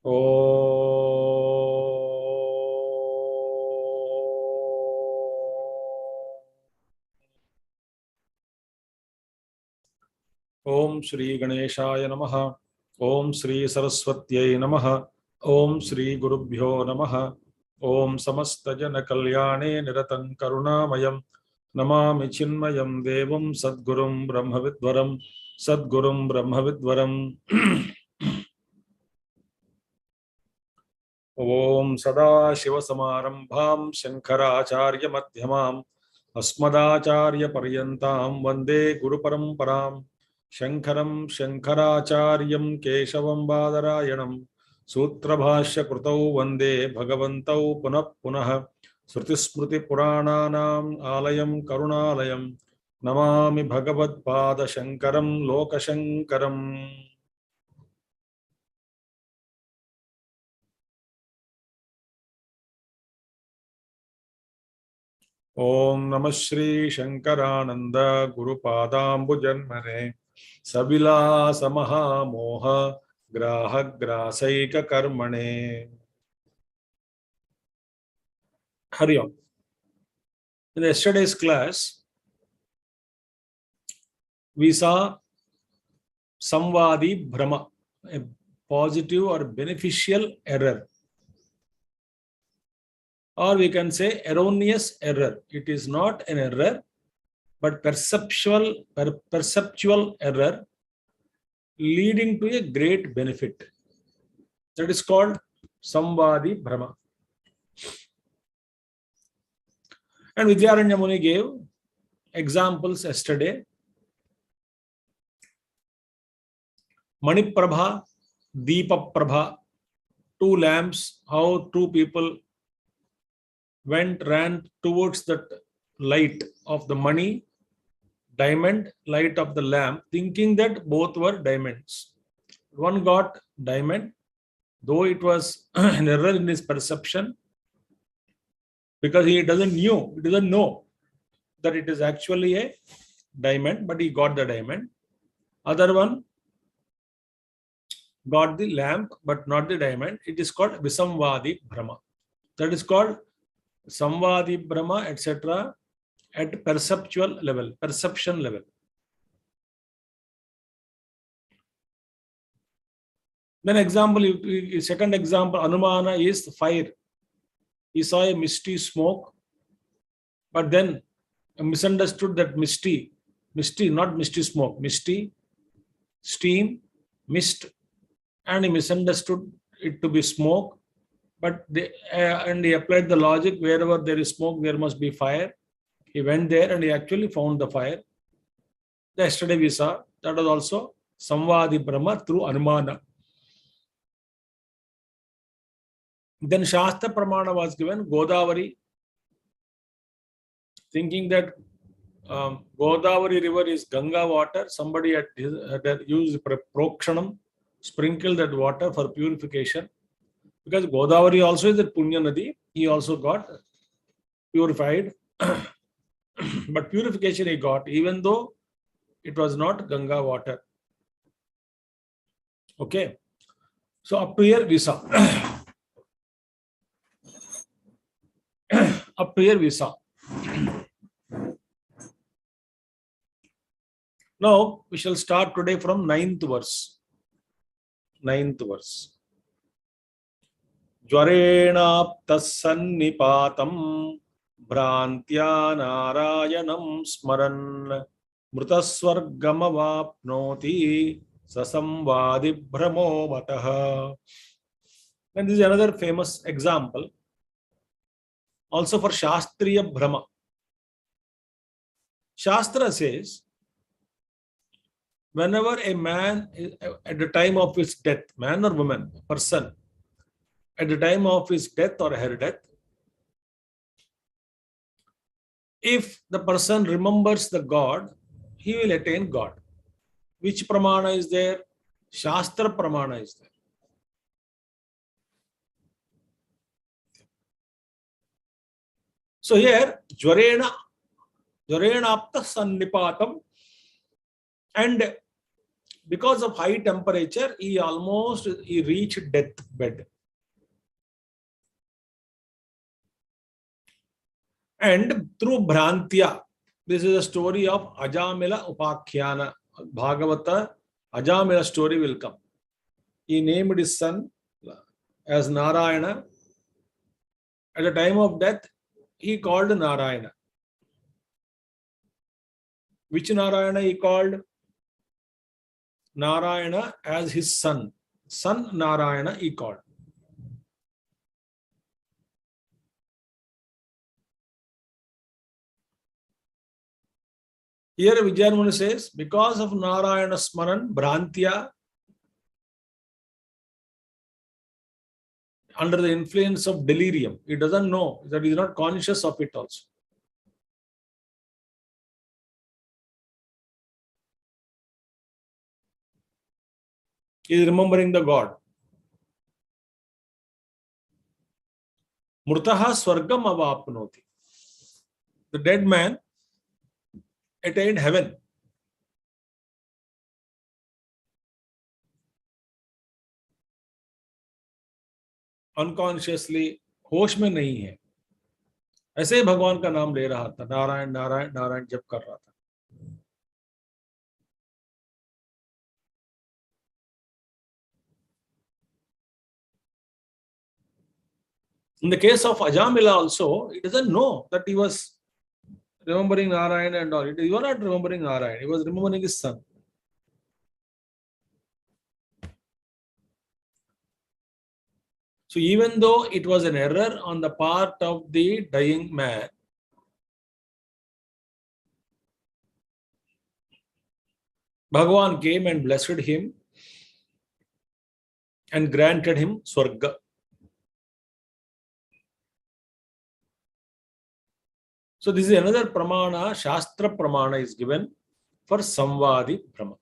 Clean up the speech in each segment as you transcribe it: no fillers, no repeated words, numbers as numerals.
Om Shri Ganeshaya Namaha. Om Shri Saraswatyai Namaha. Om Shri Gurubhyo Namaha. Om Samasta Jana Kalyane Niratan Karunamayam. Namami Chinmayam Devam Sadgurum Brahmavidvaram. Sadgurum Brahmavidvaram. Om Sada Shiva Samarambham Shankaracharya Madhyamam Asmadacharya Paryantam Vande Guru Paramparam Shankaram Shankaracharyam Keshavam Badarayanam Sutrabhashya Krutau Vande Bhagavantau Punah Punah Srutismriti Purananam Alayam Karunalayam Namami Bhagavad Pada Shankaram Lokashankaram. Om Namah Shri Shankarananda Guru Padambu Janmane Sabila Samaha Moha Graha Grasaika Karmane. Hari Om. In yesterday's class, we saw Samvadi Brahma, a positive or beneficial error. Or we can say erroneous error. It is not an error, but perceptual error leading to a great benefit. That is called Samvadi Brahma. And Vidyaranya Muni gave examples yesterday. Maniprabha, Deepa Prabha, two lamps, how two people ran towards that light of the money, diamond, light of the lamp, thinking that both were diamonds. One got diamond, though it was an error in his perception, because he doesn't know that it is actually a diamond, but he got the diamond. Other one got the lamp, but not the diamond. It is called Visamvadi Brahma. That is called Samvadi Brahma, etc. at perceptual level, perception level. Then second example, Anumana is fire. He saw a misty smoke, but then misunderstood that misty, not misty smoke, misty, steam, mist, and he misunderstood it to be smoke. But and he applied the logic, wherever there is smoke, there must be fire. He went there and he actually found the fire. Yesterday we saw that was also Samvadi Brahma through Anumana. Then Shastra Pramana was given, Godavari, thinking that Godavari river is Ganga water. Somebody had used Prokshanam, sprinkled that water for purification. Because Godavari also is a Punya Nadi, he also got purified. But purification he got, even though it was not Ganga water. Okay. So up to here we saw. Up to here we saw. Now we shall start today from 9th verse. 9th verse. Jvarenaptasannipatam Brantya Narayanam Smaran Mrutaswargamavapnoti Sasamvadi Brahmo Mataha. And this is another famous example. Also for Shastriya Brahma. Shastra says, whenever a man is at the time of his death, man or woman, person, at the time of his death or her death, if the person remembers the God, he will attain God. Which pramana is there? Shastra pramana is there. So here, Jvarenapta Sannipatam, and because of high temperature, he reached deathbed. And through Bhrantya, this is a story of Ajamila Upakhyana. Bhagavata, Ajamila story will come. He named his son as Narayana. At the time of death, he called Narayana. Which Narayana he called? Narayana as his son. Son Narayana he called. Here Vijayamuni says, because of Narayana Smaran, Bhrantya, under the influence of delirium, he doesn't know that he is not conscious of it also. He is remembering the God. Murtaha swargam avapnoti. The dead man attained heaven. Unconsciously, होश में नहीं है, ऐसे ही भगवान का नाम ले रहा था, नारायण नारायण नारायण जप कर रहा था. In the case of Ajamila also, he doesn't know that he was remembering Narayan and all. He was not remembering Narayan, he was remembering his son. So even though it was an error on the part of the dying man, Bhagavan came and blessed him and granted him Swarga. So this is another pramana, Shastra pramana is given for Samvadi Brahma.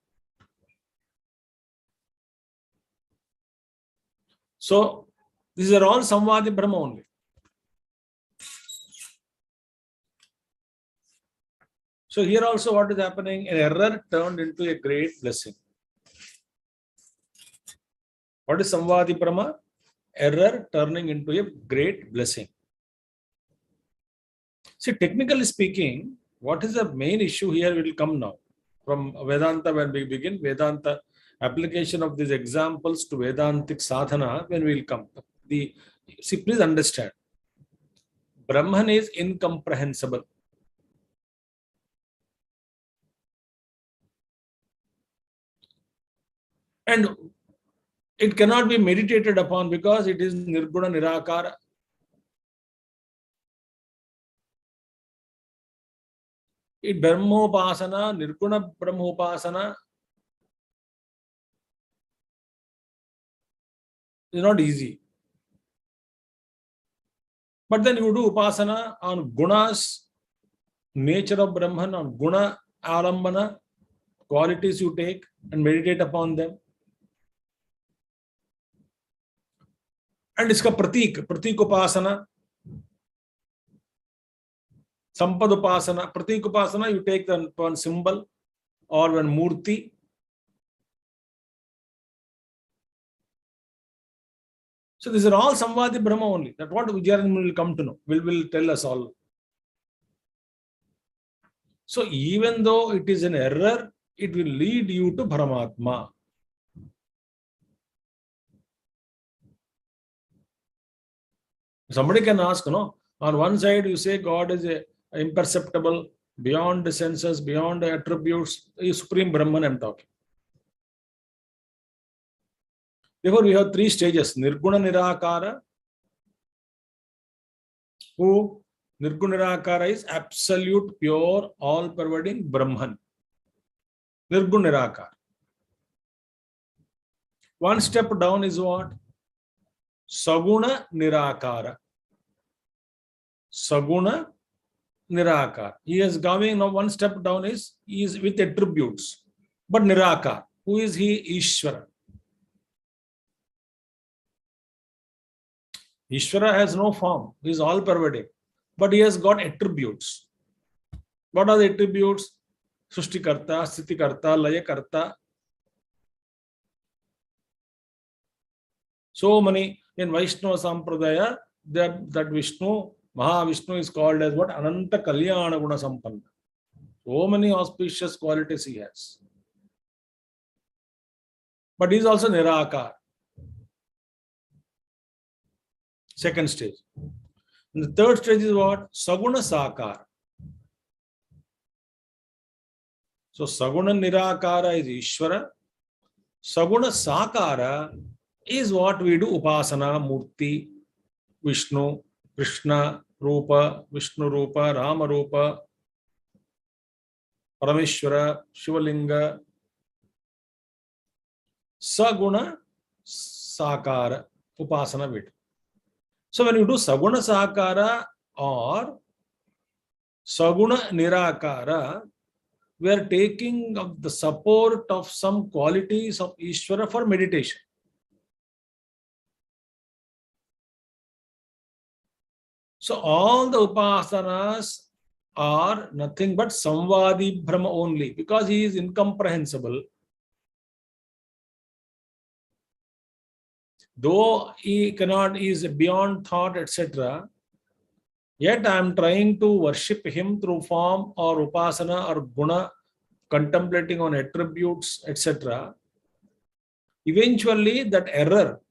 So these are all Samvadi Brahma only. So here also what is happening? An error turned into a great blessing. What is Samvadi Brahma? Error turning into a great blessing. See, technically speaking, what is the main issue here will come now. From Vedanta, when we begin, Vedanta application of these examples to Vedantic sadhana, when we will come. See, please understand, Brahman is incomprehensible. And it cannot be meditated upon because it is Nirguna Nirakara. It Brahmopasana, Nirguna Brahmopasana is not easy. But then you do Upasana on Gunas, nature of Brahman, on Guna Alambana, qualities you take and meditate upon them. And iska pratik upasana, sampad upasana. Pratik upasana, you take the one symbol or one murti. So these are all Samvadi Brahma only. That's what Vijayamuni will come to know, will tell us all. So even though it is an error, it will lead you to Paramatma. Somebody can ask, no? On one side you say God is imperceptible, beyond the senses, beyond the attributes, Supreme Brahman I am talking. Therefore, we have three stages. Nirguna Nirakara, who Nirguna Nirakara is absolute, pure, all-pervading Brahman. Nirguna Nirakara. One step down is what? Saguna Nirakara. Saguna Nirakara. He is going now one step down he is with attributes. But Nirakara. Who is he? Ishvara. Ishvara has no form. He is all pervading. But he has got attributes. What are the attributes? Sushtikarta, Sthitikarta, Layakarta. So many in Vaishnava Sampradaya, that Vishnu, Mahavishnu is called as what? Ananta Kalyana Guna Sampanna. So many auspicious qualities he has. But he is also Nirakar. Second stage. And the third stage is what? Saguna Sakara. So Saguna Nirakara is Ishvara. Saguna Sakara is what we do Upasana, Murti, Vishnu, Krishna, Rupa, Vishnu Rupa, Rama Rupa, Parameshwara, Shivalinga, Saguna Sakara, Upasana we do. So when you do Saguna Sakara or Saguna Nirakara, we are taking of the support of some qualities of Ishvara for meditation. So all the upasanas are nothing but Samvadi Brahma only, because he is incomprehensible. Though he is beyond thought, etc., yet I am trying to worship him through form or upasana or guna, contemplating on attributes, etc. Eventually, that error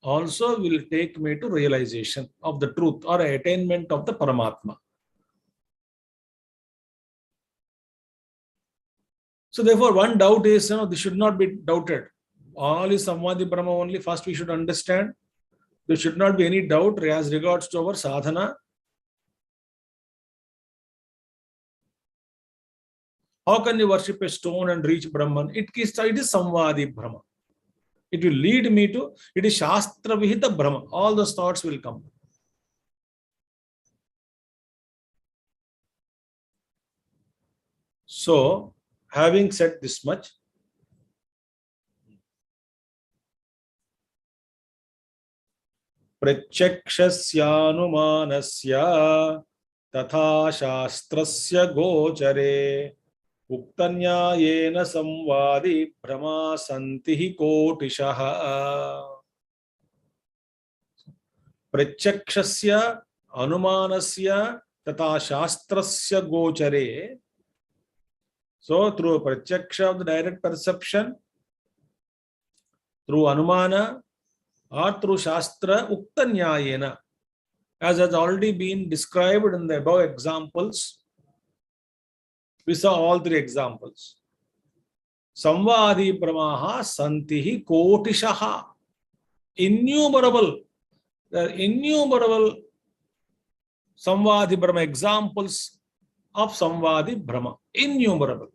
also will take me to realization of the truth or attainment of the Paramatma. So therefore, one doubt is, this should not be doubted. All is Samvadi Brahma only. First, we should understand. There should not be any doubt as regards to our sadhana. How can you worship a stone and reach Brahman? It is Samvadi Brahma. It will lead me to, it is Shastra Vihita Brahma. All those thoughts will come. So, having said this much, Pratyakshasyānumanasya tatha shastrasya gochare uktanyayena samvadi brahma santihi kotishaha. Pratyakshasya anumanasya tatha shastrasya gochare. So through pratyaksha of the direct perception, through anumana, or through Shastra Uktanyayena, as has already been described in the above examples. We saw all three examples. Samvadi Brahmaha Santihi Kotishaha. Innumerable. There are innumerable Samvadi Brahma examples of Samvadi Brahma. Innumerable.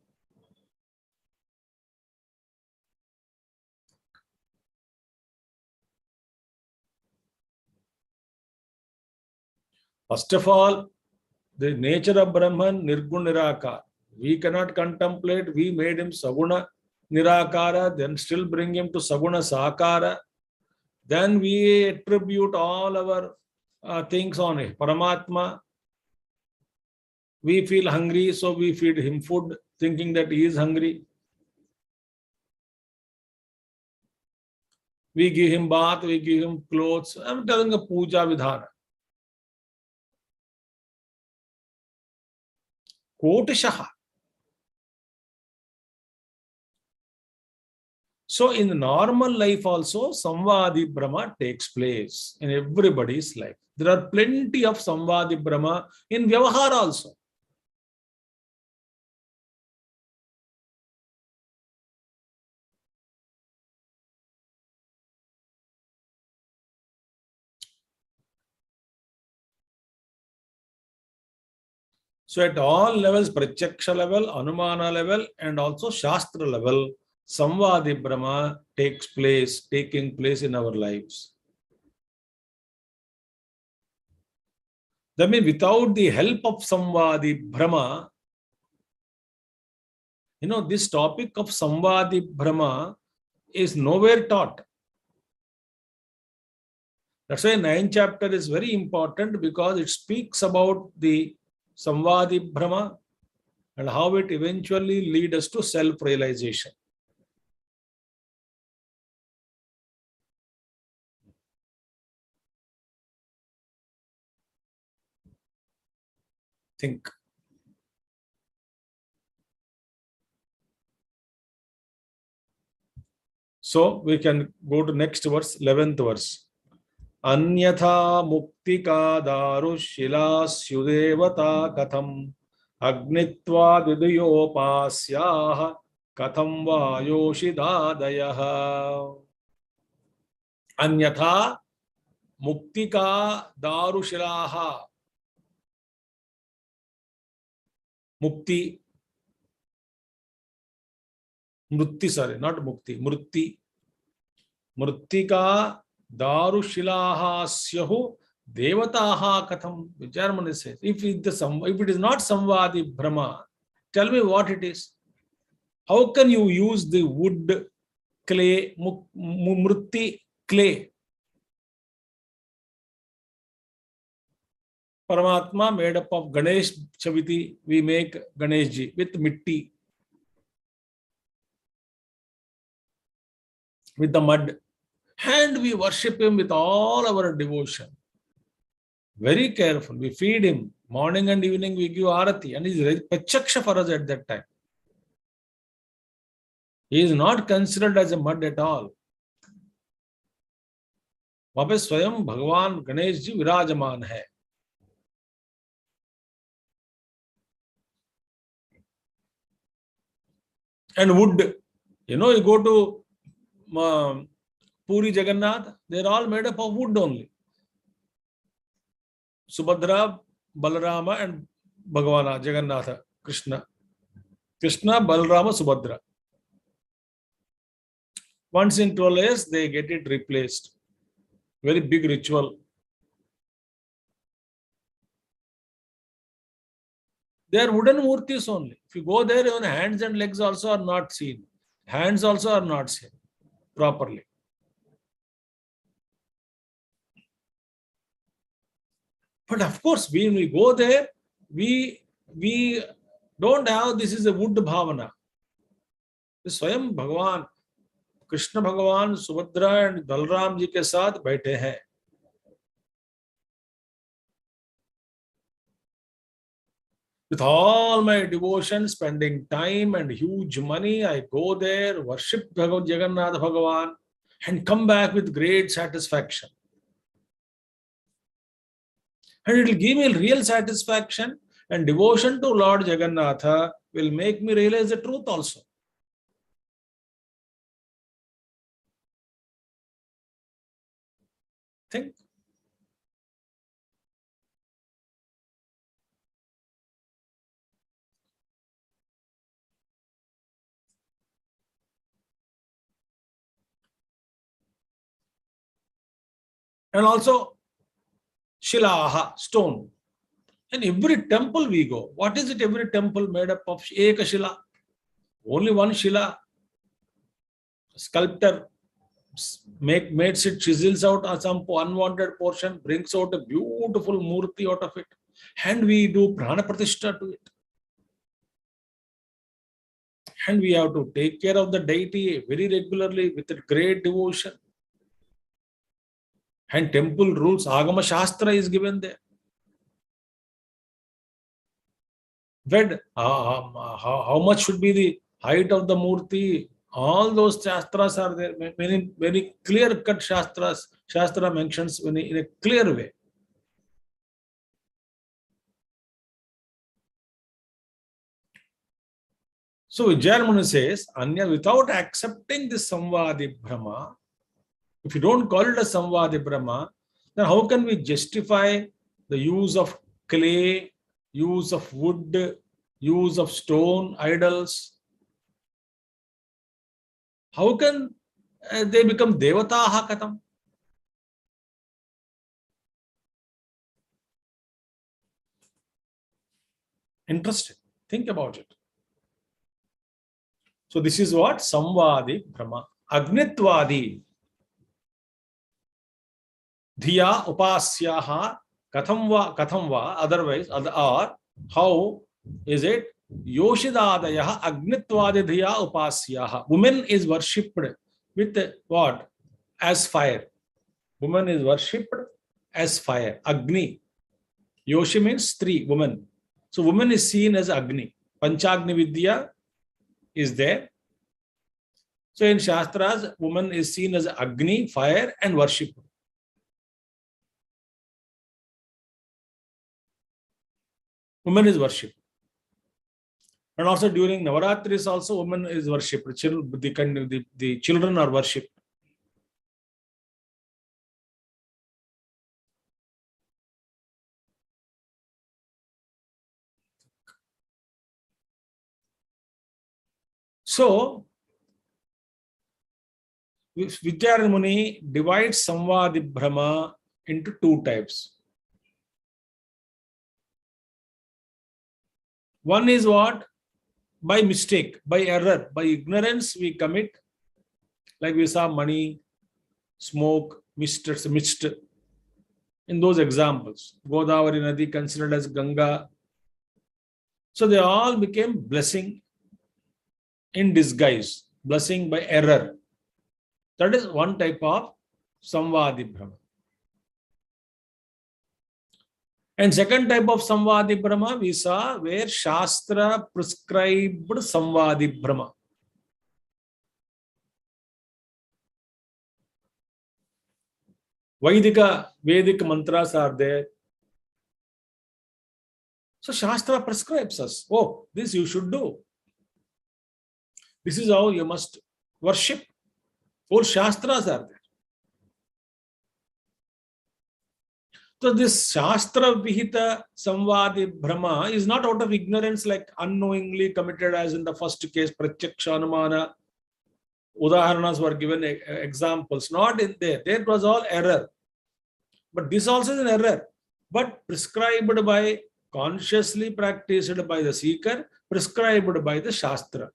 First of all, the nature of Brahman, Nirguna Nirakara. We cannot contemplate, we made him Saguna Nirakara, then still bring him to Saguna Sakara. Then we attribute all our things on it. Paramatma. We feel hungry, so we feed him food, thinking that he is hungry. We give him bath, we give him clothes. I am telling a puja vidhana. Kotishaha. So in the normal life also, Samvadi Brahma takes place in everybody's life. There are plenty of Samvadi Brahma in Vyavahara also. So at all levels, Pratyaksha level, Anumana level, and also Shastra level, Samvadi Brahma taking place in our lives. That means without the help of Samvadi Brahma, this topic of Samvadi Brahma is nowhere taught. That's why 9th chapter is very important, because it speaks about the Samvadi Brahma and how it eventually leads us to self-realization. Think. So we can go to next verse, 11th verse. Anyatha muktika darushila syudevata katham agnitva diduyopasyaha katham va yoshidadayaha. Anyatha muktika darushilaha. Mukti. Mrutti, sorry, not mukti. Mrutti. Mruttika darushilaha syahu devataha katham. German says, if it is not samvadi brahma, tell me what it is. How can you use the wood, clay, mrutti, clay? Paramatma made up of Ganesh Chaviti, we make Ganeshji with mitti, with the mud, and we worship him with all our devotion. Very careful. We feed him morning and evening. We give arati, and he is pachaksha for us at that time. He is not considered as a mud at all. वहां पे स्वयं भगवान गणेश जी विराजमान है. And wood, you go to Puri Jagannath, they're all made up of wood only. Subhadra, Balarama, and Bhagavana, Jagannatha, Krishna. Krishna, Balarama, Subhadra. Once in 12 years, they get it replaced. Very big ritual. They are wooden murtis only. If you go there, even hands and legs also are not seen. Hands also are not seen properly. But of course, when we go there, we don't have this is a wood bhavana. Swayam Bhagavan, Krishna Bhagavan, Subhadra and Balram ji ke saath baithe hain. With all my devotion, spending time and huge money, I go there, worship Jagannath Bhagavan, and come back with great satisfaction. And it will give me real satisfaction, and devotion to Lord Jagannatha will make me realize the truth also. Think. And also, Shilaha, stone. In every temple we go. What is it? Every temple made up of Eka Shila. Only one Shila. Sculptor makes it, chisels out some unwanted portion, brings out a beautiful murti out of it. And we do prana pratishtha to it. And we have to take care of the deity very regularly with a great devotion. And temple rules, Agama Shastra is given there. But how much should be the height of the murti? All those shastras are there. Very, very clear-cut shastras. Shastra mentions in a clear way. So Vijayamuni says, Anya, without accepting this Samvadi Brahma, if you don't call it a Samvadi Brahma, then how can we justify the use of clay, use of wood, use of stone, idols? How can they become Devataha Katham? Interesting. Think about it. So this is what Samvadi Brahma. Agnitvadi. Dhiya upasyaha katham va, otherwise, or how is it? Yoshidadayaha agnitvadi dhiya upasyaha. Woman is worshipped with what? As fire. Woman is worshipped as fire. Agni. Yoshi means three, woman. So woman is seen as Agni. Panchagni Vidya is there. So in Shastras, woman is seen as Agni, fire, and worship. Woman is worshipped. And also during Navaratris also woman is worshipped. The children are worshipped. So Vidyaranya Muni divides Samvadi Brahma into two types. One is what? By mistake, by error, by ignorance we commit. Like we saw money, smoke, mist. In those examples, Godavari Nadi considered as Ganga. So they all became blessing in disguise, blessing by error. That is one type of Samvadi Brahma. And second type of Samvadi Brahma we saw where Shastra prescribed Samvadi Brahma. Vedic mantras are there. So Shastra prescribes us. Oh, this you should do. This is how you must worship. Whole Shastras are there. So this Shastra Vihita Samvadi Brahma is not out of ignorance, like unknowingly committed as in the first case, Pratyaksha Anumana. Udaharanas were given examples. Not in there. There it was all error. But this also is an error. But prescribed by, consciously practiced by the seeker, prescribed by the Shastra.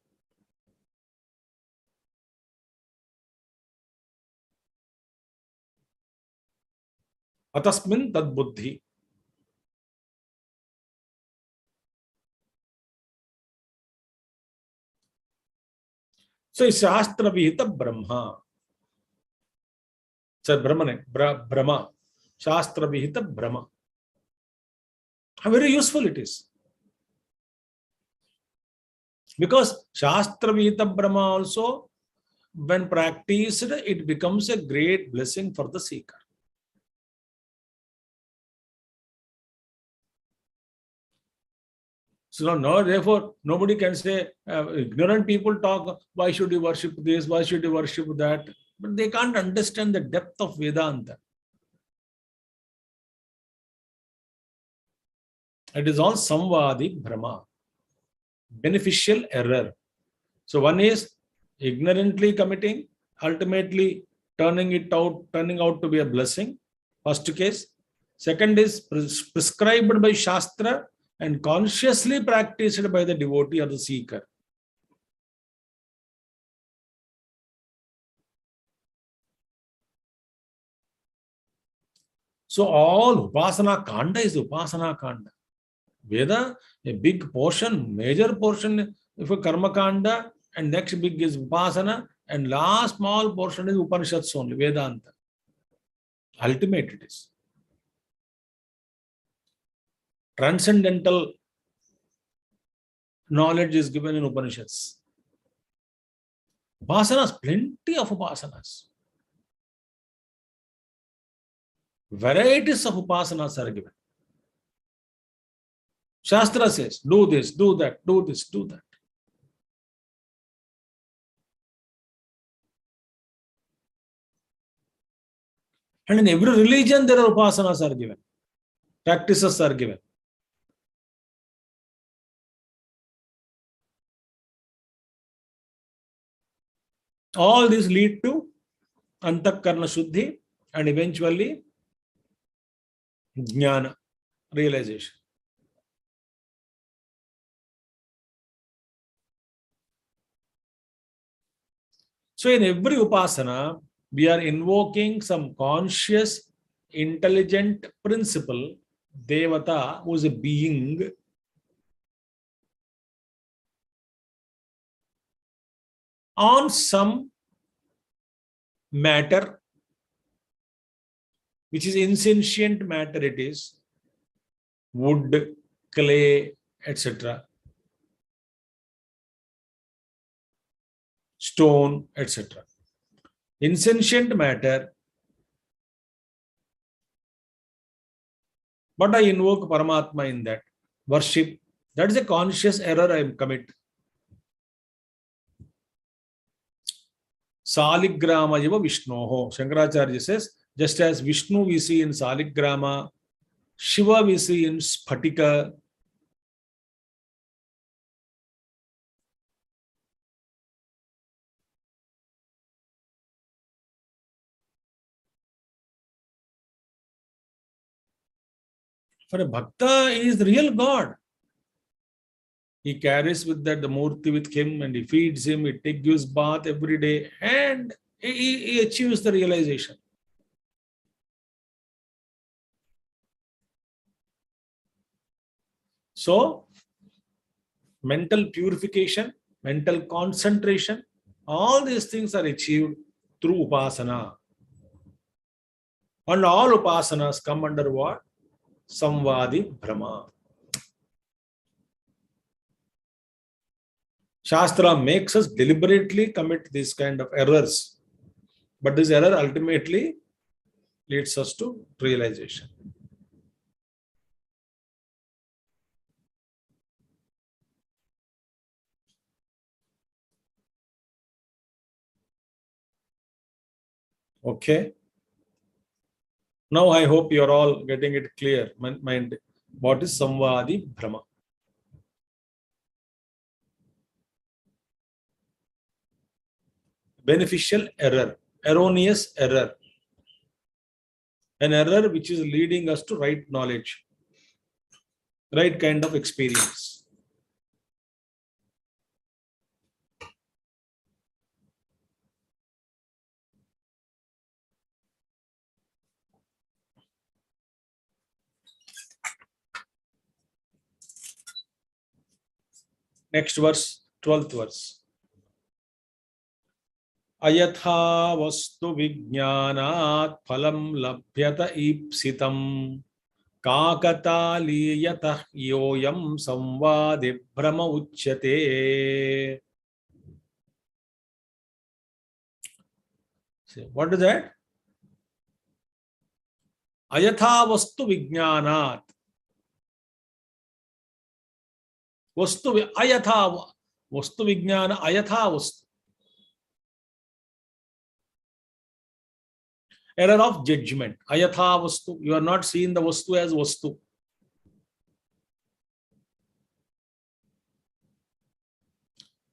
Atasmin tad buddhi. So it's Shastra Vihita Brahma. So Brahma. Shastra Vihita Brahma. How very useful it is. Because Shastra Vihita Brahma also, when practiced, it becomes a great blessing for the seeker. So no, therefore, nobody can say, ignorant people talk, why should you worship this, why should you worship that? But they can't understand the depth of Vedanta. It is all Samvadi Brahma, beneficial error. So one is ignorantly committing, ultimately turning out to be a blessing. First case. Second is prescribed by Shastra and consciously practiced by the devotee or the seeker. So all Upasana Kanda is Upasana Kanda. Veda, a big portion, major portion of a Karma Kanda, and next big is Upasana, and last small portion is Upanishads only, Vedanta. Ultimate it is. Transcendental knowledge is given in Upanishads. Upasanas, plenty of Upasanas. Varieties of Upasanas are given. Shastra says, do this, do that, do this, do that. And in every religion, there are Upasanas are given. Practices are given. All these lead to Antakarna Shuddhi and eventually Jnana, realization. So in every Upasana, we are invoking some conscious, intelligent principle, Devata, who is a being, on some matter, which is insentient matter it is, wood, clay, etc. Stone, etc. Insentient matter, but I invoke Paramatma in that. Worship, that is a conscious error I commit. Saligrama Yiva Vishnoho. Shankaracharya says, just as Vishnu we see in Saligrama, Shiva we see in Sphatika. For a Bhakta, he is the real God. He carries with that the Murti with him and he feeds him, he gives bath every day and he achieves the realization. So, mental purification, mental concentration, all these things are achieved through Upasana. And all Upasanas come under what? Samvadi Brahma. Shastra makes us deliberately commit these kind of errors. But this error ultimately leads us to realization. Okay. Now I hope you are all getting it clear. Mind what is Samvadi Brahma? Beneficial error, erroneous error. An error which is leading us to right knowledge, right kind of experience. Next verse, 12th verse. Ayatha vastu vijnanat phalam labhyata ipsitam Kakataliyatah yoyam samvadi brahma uchyate. What is that? Ayatha vastu vijnanat. Vastu ayatha vastu vijnana ayatha vastu. Error of judgment. Ayatha vastu. You are not seeing the vastu as vastu.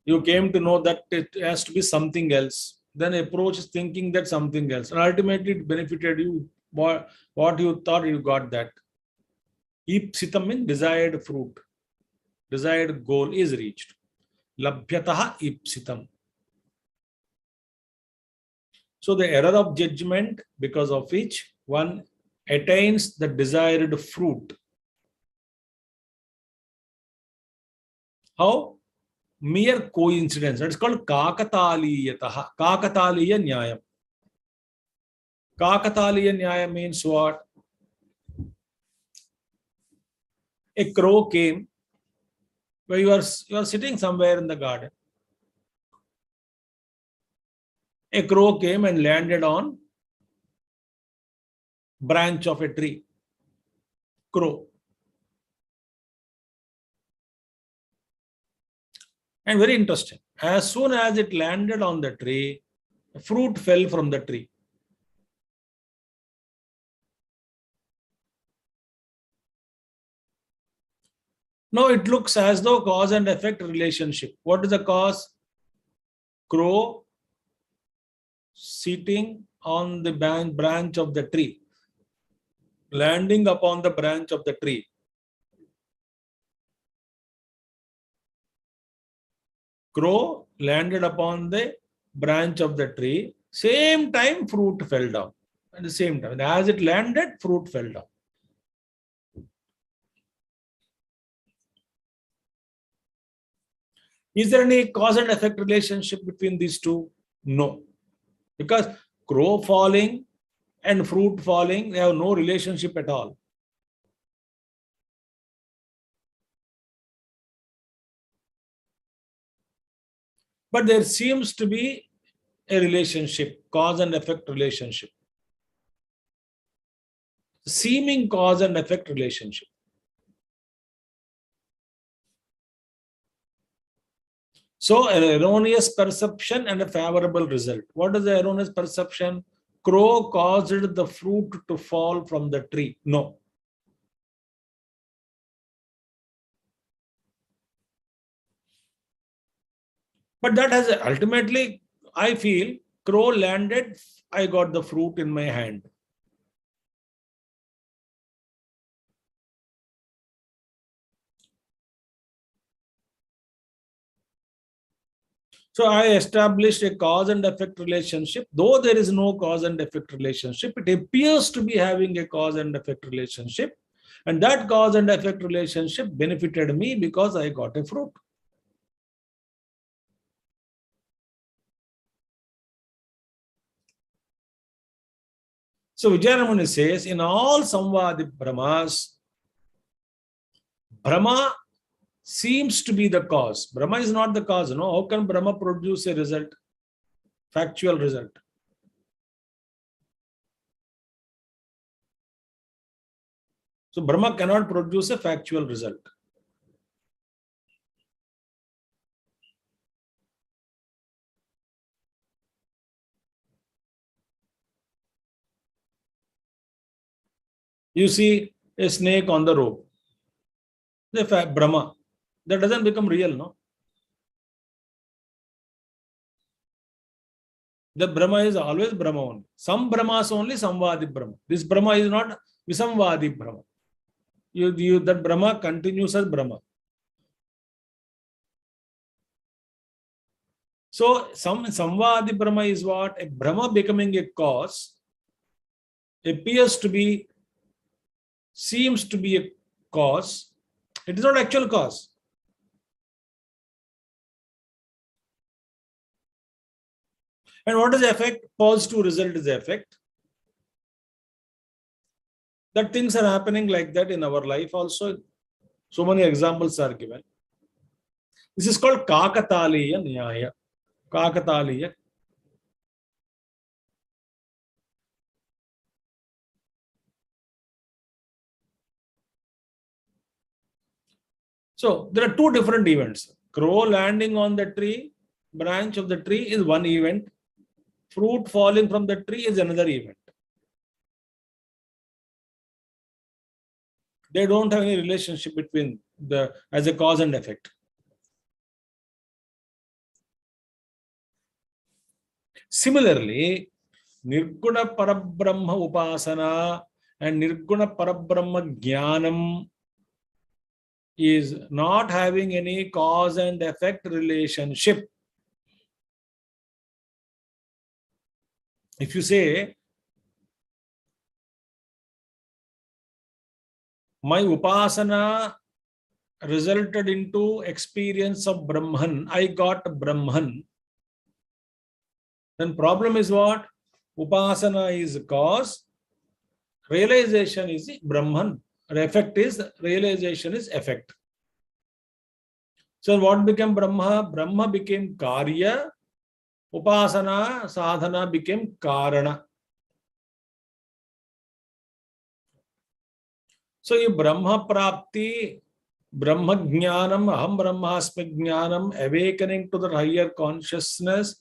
You came to know that it has to be something else. Then approach thinking that something else. And ultimately it benefited you. What you thought you got that. Ipsitam means desired fruit. Desired goal is reached. Labhyataha ipsitam. So the error of judgment, because of which one attains the desired fruit. How? Mere coincidence. It's called Kakataliyataha. Kakataliya Nyayam. Kakataliya Nyayam means what? A crow came where you are sitting somewhere in the garden. A crow came and landed on branch of a tree. Crow. And very interesting. As soon as it landed on the tree, fruit fell from the tree. Now it looks as though cause and effect relationship. What is the cause? Crow sitting on the branch of the tree, landing upon the branch of the tree. Crow landed upon the branch of the tree. Same time, fruit fell down. At the same time, as it landed, fruit fell down. Is there any cause and effect relationship between these two? No. Because crow falling and fruit falling, they have no relationship at all. But there seems to be a relationship, cause and effect relationship. Seeming cause and effect relationship. So an erroneous perception and a favorable result. What is the erroneous perception? Crow caused the fruit to fall from the tree. No. But that has ultimately, I feel, crow landed, I got the fruit in my hand. So I established a cause and effect relationship. Though there is no cause and effect relationship, it appears to be having a cause and effect relationship. And that cause and effect relationship benefited me because I got a fruit. So Vijayaramani says, in all Samvadi Brahmas, Brahma seems to be the cause. Brahma is not the cause. No, how can Brahma produce a result? Factual result. So Brahma cannot produce a factual result. You see a snake on the rope. The Brahma. That doesn't become real, no? The Brahma is always Brahma only. Some Brahmas only Samvadi Brahma. This Brahma is not Visamvadi Brahma. That Brahma continues as Brahma. So Samvadi Brahma is what? A Brahma becoming a cause appears to be, seems to be a cause. It is not actual cause. And what is the effect? Positive result is the effect. That things are happening like that in our life also. So many examples are given. This is called Kakataliya Nyaya. Kakataliya. So there are two different events. Crow landing on the tree, branch of the tree is one event. Fruit falling from the tree is another event. They don't have any relationship between the as a cause and effect. Similarly, Nirguna Parabrahma Upasana and Nirguna Parabrahma Jnanam is not having any cause and effect relationship. If you say, my Upasana resulted into experience of Brahman, I got Brahman, then problem is what? Upasana is cause, realization is Brahman, effect is, realization is effect. So what became Brahma? Brahma became Karya, Upasana, Sadhana became Karana. So you Brahma Prapti, Brahma Jnanam, Aham Brahmasmi Jnanam, awakening to the higher consciousness,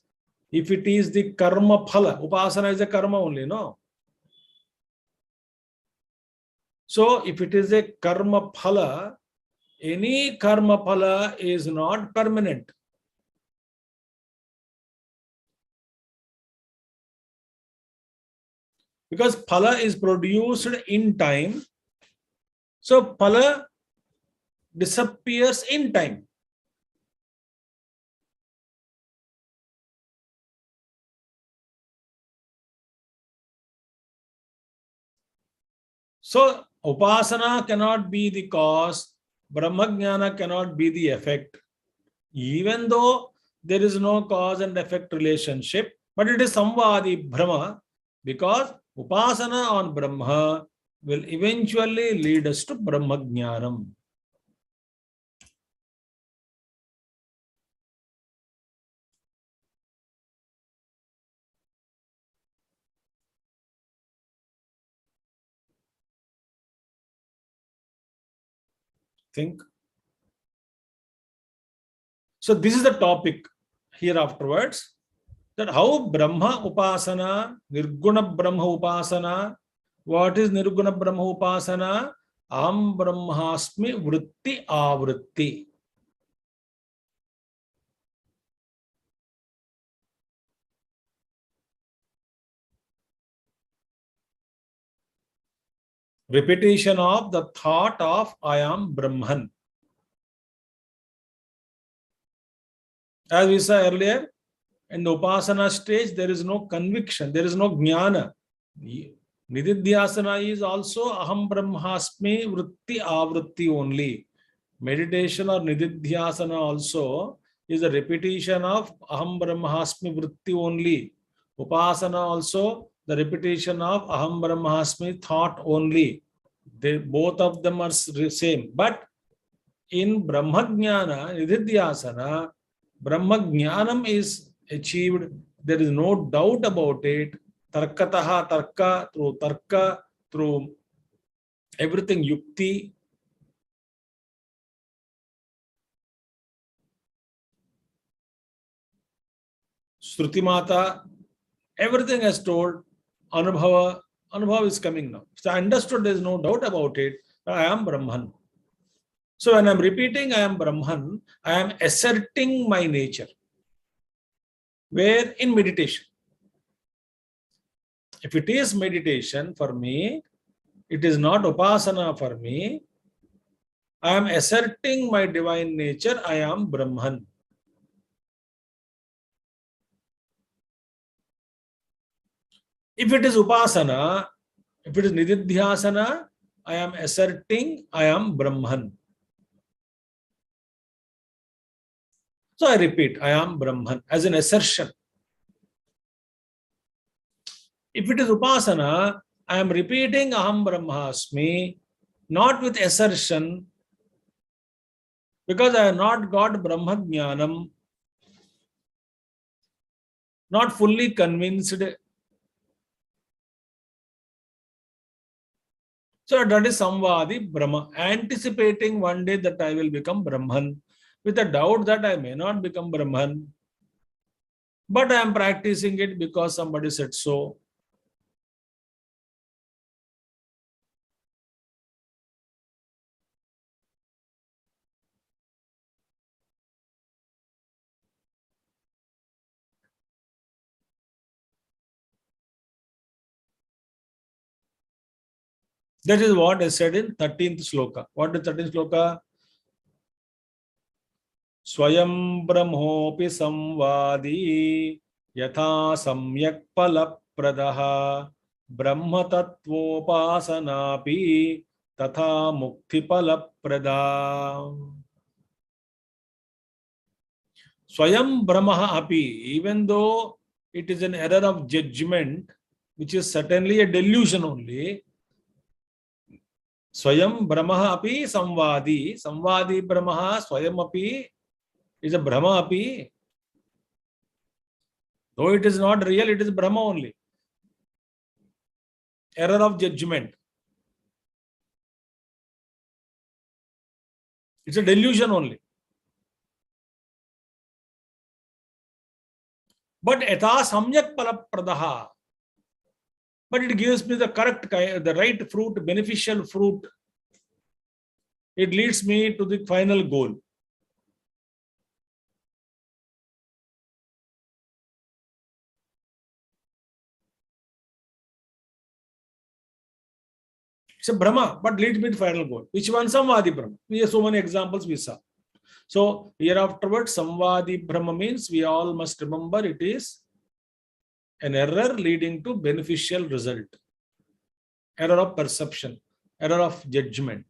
if it is the karma phala, Upasana is a karma only, no? So if it is a karma phala, any karma phala is not permanent. Because phala is produced in time. So phala disappears in time. So Upasana cannot be the cause, Brahmajnana cannot be the effect. Even though there is no cause and effect relationship, but it is Samvadi Brahma, because Upasana on Brahma will eventually lead us to think. So this is the topic here afterwards, that how Brahma Upasana, Nirguna Brahma Upasana, what is Nirguna Brahma Upasana? Aham Brahmasmi Vritti Avritti. Repetition of the thought of I am Brahman. As we saw earlier, in the Upasana stage, there is no conviction, there is no jnana. Nididhyasana is also Aham Brahmasmi Vritti Avritti only. Meditation or Nididhyasana also is a repetition of Aham Brahmasmi Vritti only. Upasana also the repetition of Aham Brahmasmi thought only. They, both of them are same. But in Brahmajnana, Nididhyasana, Brahmajnanam is achieved. There is no doubt about it. Tarkataha, tarka, through everything, yukti. Shruti Mata, everything has told. Anubhava is coming now. So I understood, there is no doubt about it. I am Brahman. So when I am repeating I am Brahman, I am asserting my nature. Where? In meditation. If it is meditation for me, it is not Upasana for me. I am asserting my divine nature. I am Brahman. If it is Upasana, if it is Nididhyasana, I am asserting I am Brahman. So I repeat, I am Brahman as an assertion. If it is Upasana, I am repeating Aham Brahmasmi, not with assertion, because I have not got Brahma Jnanam, not fully convinced. So that is Samvadi Brahma, anticipating one day that I will become Brahman, with a doubt that I may not become Brahman, but I am practicing it because somebody said so. That is what I said in 13th sloka. What is 13th sloka? Swayam Brahmopi Samvadi Yatha Samyak Pala Pradaha Brahma Tattvopasanapi Tatha Mukti Pala Prada. Swayam Brahma Api, even though it is an error of judgment, which is certainly a delusion only. Swayam Brahma Api Samvadi. Samvadi Brahma Swayam Api is a Brahma Api. Though it is not real, it is Brahma only. Error of judgment. It's a delusion only. But Etha Samyak Palapradaha. But it gives me the correct, the right fruit, beneficial fruit. It leads me to the final goal. It's a Brahma, but leads me to final goal. Which one? Samvadi Brahma. We have so many examples we saw. So here afterwards, Samvadi Brahma means we all must remember it is an error leading to beneficial result. Error of perception, error of judgment.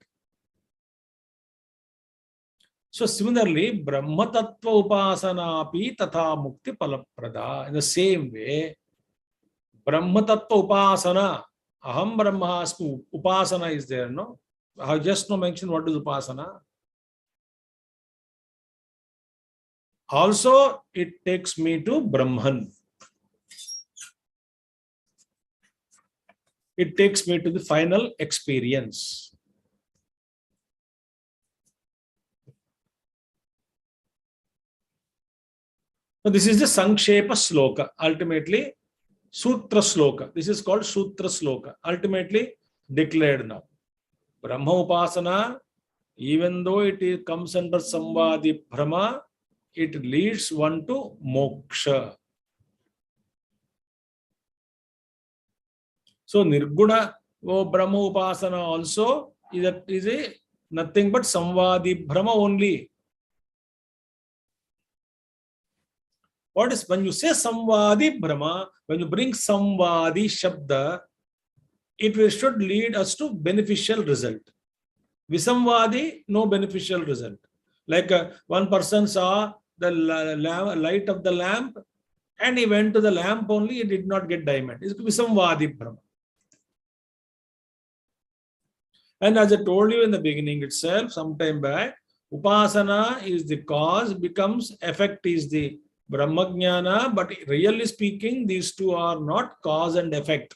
So similarly, Brahma Tattva Upasana api tatha mukti palaprada. In the same way, Brahma Tattva Upasana, Aham Brahmasmi, Upasana is there, no? I have just now mentioned what is Upasana. Also, it takes me to Brahman. It takes me to the final experience. So this is the Sankshepa Sloka, ultimately Sutra Sloka. This is called Sutra Sloka, ultimately declared now. Brahma Upasana, even though comes under Samvadi Brahma, it leads one to moksha. So Nirguna Brahma Upasana also is a nothing but Samvadi Brahma only. What is when you say Samvadi Brahma, when you bring Samvadi Shabda, it should lead us to beneficial result. Visamvadi, no beneficial result. Like one person saw the light of the lamp and he went to the lamp only, he did not get diamond. It's Visamvadi Brahma. And as I told you in the beginning itself, sometime back, Upasana is the cause, becomes effect is the Brahmajnana, but really speaking, these two are not cause and effect.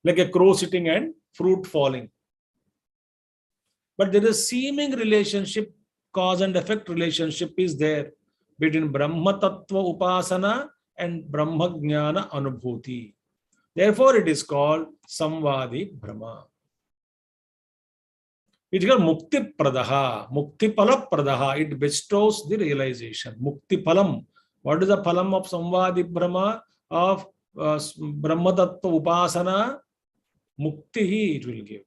Like a crow sitting and fruit falling. But there is seeming relationship, cause and effect relationship is there between Brahma Tattva Upasana and Brahma Jnana Anubhuti. Therefore, it is called Samvadi Brahma. It is called Mukti Pradaha, Mukti Pala Pradaha. It bestows the realization. Mukti Palam. What is the Palam of Samvadi Brahma, of Brahma Tattva Upasana? Mukti hi it will give.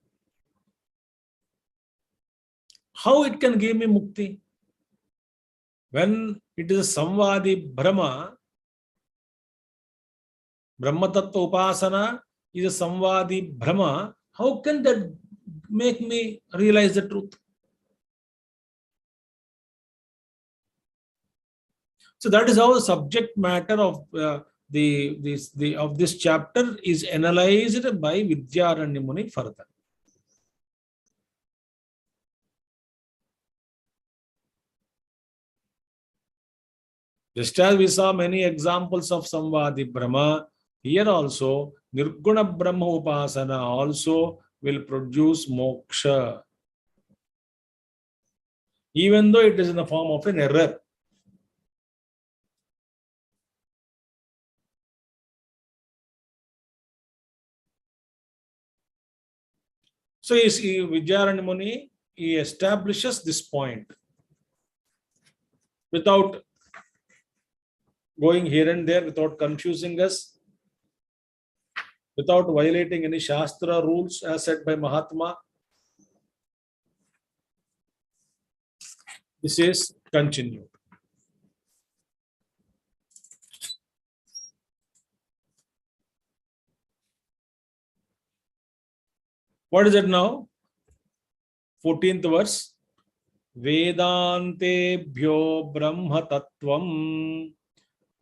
How it can give me mukti? When it is a Samvadi Brahma, Brahma Tattva Upasana is a Samvadi Brahma, how can that make me realize the truth? So that is how the subject matter of this chapter is analyzed by Vidyaranya Muni further. Just as we saw many examples of Samvadi Brahma, here also Nirguna Brahma Upasana also will produce moksha, even though it is in the form of an error. So Vidyaranya Muni, he establishes this point without going here and there, without confusing us, without violating any Shastra rules as said by Mahatma. This is continued. What is it now? 14th verse. Vedantebhyo Brahma Tattvam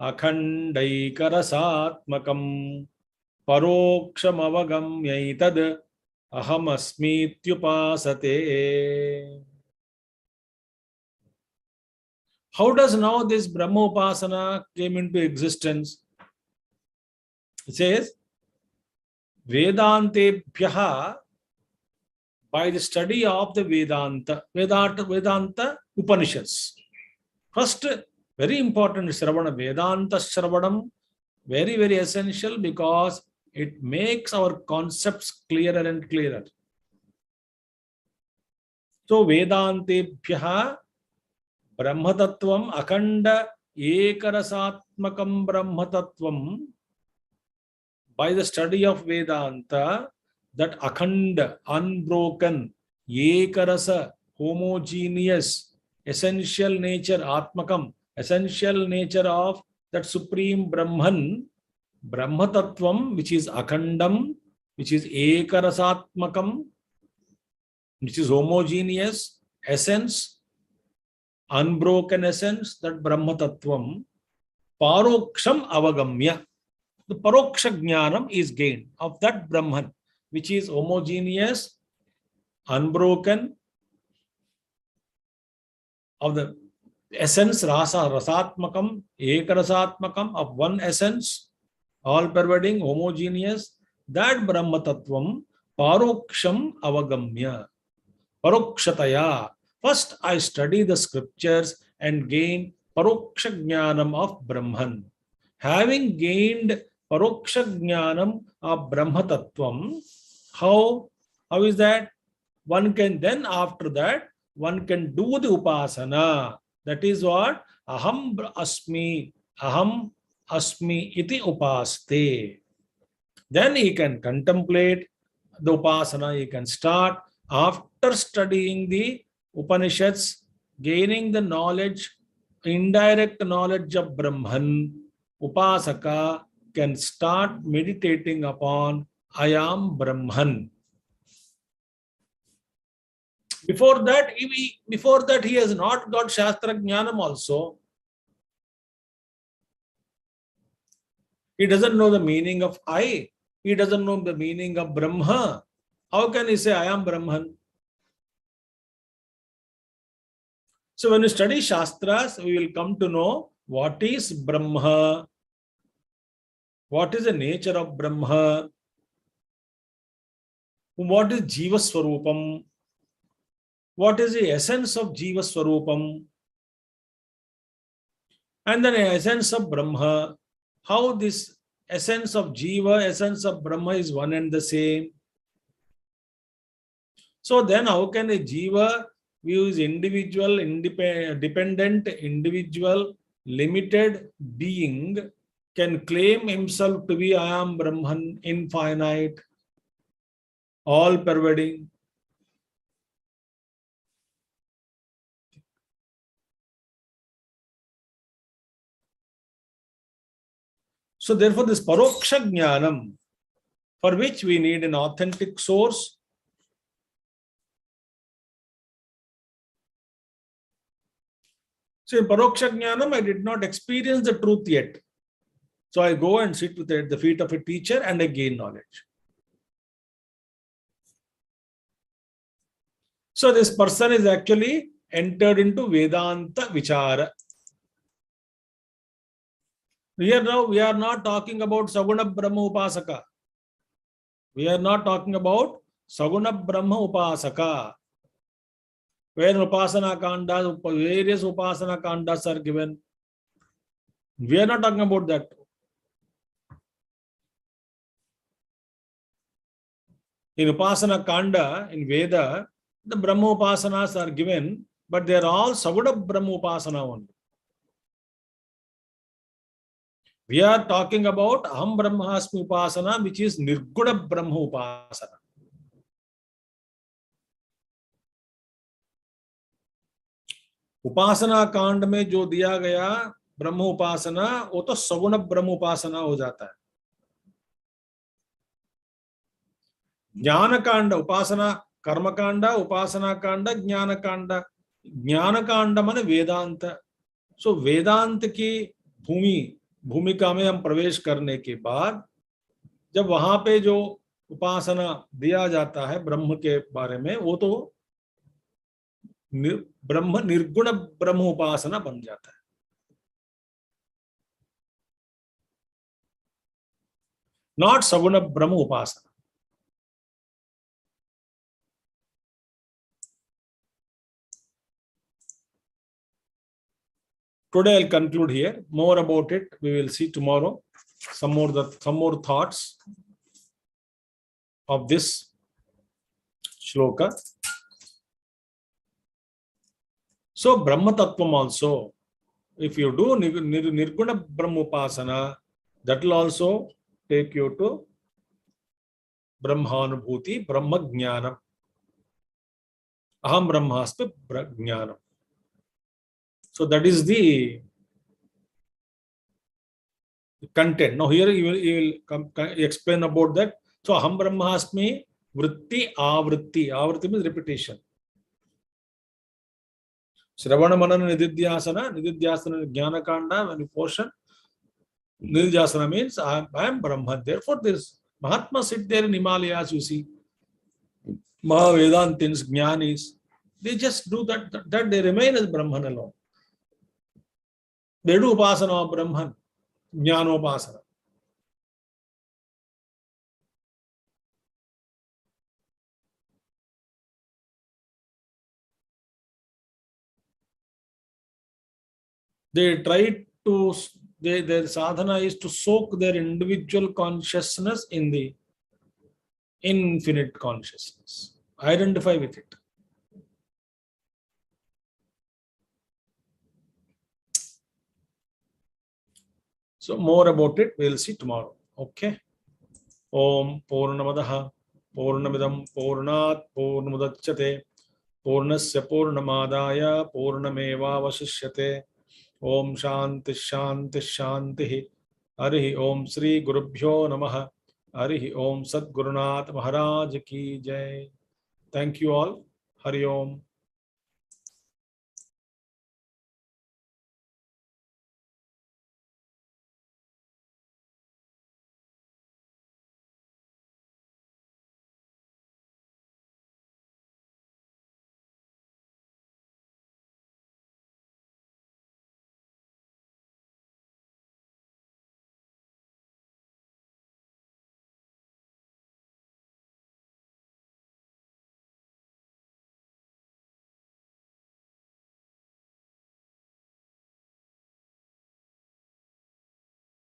Akhandaikarasatmakam Paroksham Avagamyaitad Ahamasmityupasate. How does now this Brahma Upasana came into existence? It says, Vedantebhyaha, by the study of the Vedanta Upanishads. First, very important Shravana, Vedanta Shravanam, very, very essential because it makes our concepts clearer and clearer. So, Vedantebhyaha Brahmatattvam Akhanda Ekarasatmakam Brahmatattvam, by the study of Vedanta, that akhanda, unbroken, ekarasa, homogeneous, essential nature, atmakam, essential nature of that supreme Brahman, Brahmatattvam, which is akhandam, which is ekarasatmakam, which is homogeneous, essence, unbroken essence, that Brahmatattvam, paroksham avagamya. The paroksha jnanam is gained of that Brahman, which is homogeneous, unbroken, of the essence, rasatmakam, ekarasatmakam, of one essence, all pervading, homogeneous, that Brahma Tattvam, paroksham avagamya. Parokshataya. First, I study the scriptures and gain Paroksha Jnanam of Brahman. Having gained Paroksha Jnanam of Brahma Tattvam, how is that? One can then, after that, one can do the upasana. That is what? Aham asmi iti upaste. Then he can contemplate the upasana, he can start. After studying the Upanishads, gaining the knowledge, indirect knowledge of Brahman, Upasaka can start meditating upon I am Brahman. Before that, he has not got Shastra Jnanam also. He doesn't know the meaning of I. He doesn't know the meaning of Brahma. How can he say I am Brahman? So when we study Shastras, we will come to know what is Brahma, what is the nature of Brahma, what is Jiva Swarupam, what is the essence of Jiva Swarupam, and then the essence of Brahma, how this essence of Jiva, essence of Brahma is one and the same. So then how can a Jiva view his individual, dependent, individual, limited being can claim himself to be I am Brahman, infinite, all pervading? So therefore this Paroksha Jnanam, for which we need an authentic source, so in Paroksha Jnanam, I did not experience the truth yet. So I go and sit at the feet of a teacher and I gain knowledge. So this person is actually entered into Vedanta Vichara. Here now we are not talking about Saguna Brahma Upasaka. We are not talking about Saguna Brahma Upasaka. Where Upasana Kandas, various Upasana Kandas are given. We are not talking about that. In Upasana Kanda, in Veda, the Brahma Upasanas are given, but they are all Saguna Brahma Upasana only. We are talking about Aham Brahmasmi Upasana, which is Nirguna Brahma Upasana. उपासना कांड में जो दिया गया ब्रह्म उपासना वो तो सगुण ब्रह्म उपासना हो जाता है. ज्ञान कांड उपासना कर्म कांड उपासना कांड ज्ञान कांड माने वेदांत. सो वेदांत की भूमिका में हम प्रवेश करने के बाद जब वहां पे जो उपासना दिया जाता है ब्रह्म के बारे में, वो तो निर्गुण ब्रह्म उपासना बन जाता है. नॉट सगुण ब्रह्म उपासना. Today I'll conclude here. More about it we will see tomorrow. Some more thoughts of this shloka. So Brahma Tattvam also, if you do Nirguna Brahma Upasana, that will also take you to Brahmanubhuti, Brahma Jnanam. Aham Brahmasmi Jnanam. So that is the content. Now here you will explain about that. So Aham Brahmasmi Vritti Avritti. Avritti means repetition. Shravana Manana Nididhyasana Jnana Kanda, when you portion, Nididhyasana means I am Brahman. Therefore, this Mahatma sit there in Himalayas, you see. Mahavedantins, Jnanis, they just do that they remain as Brahman alone. They do Upasana of Brahman, Jnanopasana. They try to, their sadhana is to soak their individual consciousness in the infinite consciousness. Identify with it. So more about it, we'll see tomorrow. Okay. Om Purnamadaha Purnamidam Purnat Purnamudachyate Purnasya Purnamadaya Purnameva Vasishyate. Om Shanti Shanti Shanti. Harihi Om Sri Gurubhyo Namaha. Harihi Om Sadgurunath Maharaj Ki Jai. Thank you all. Hari Om.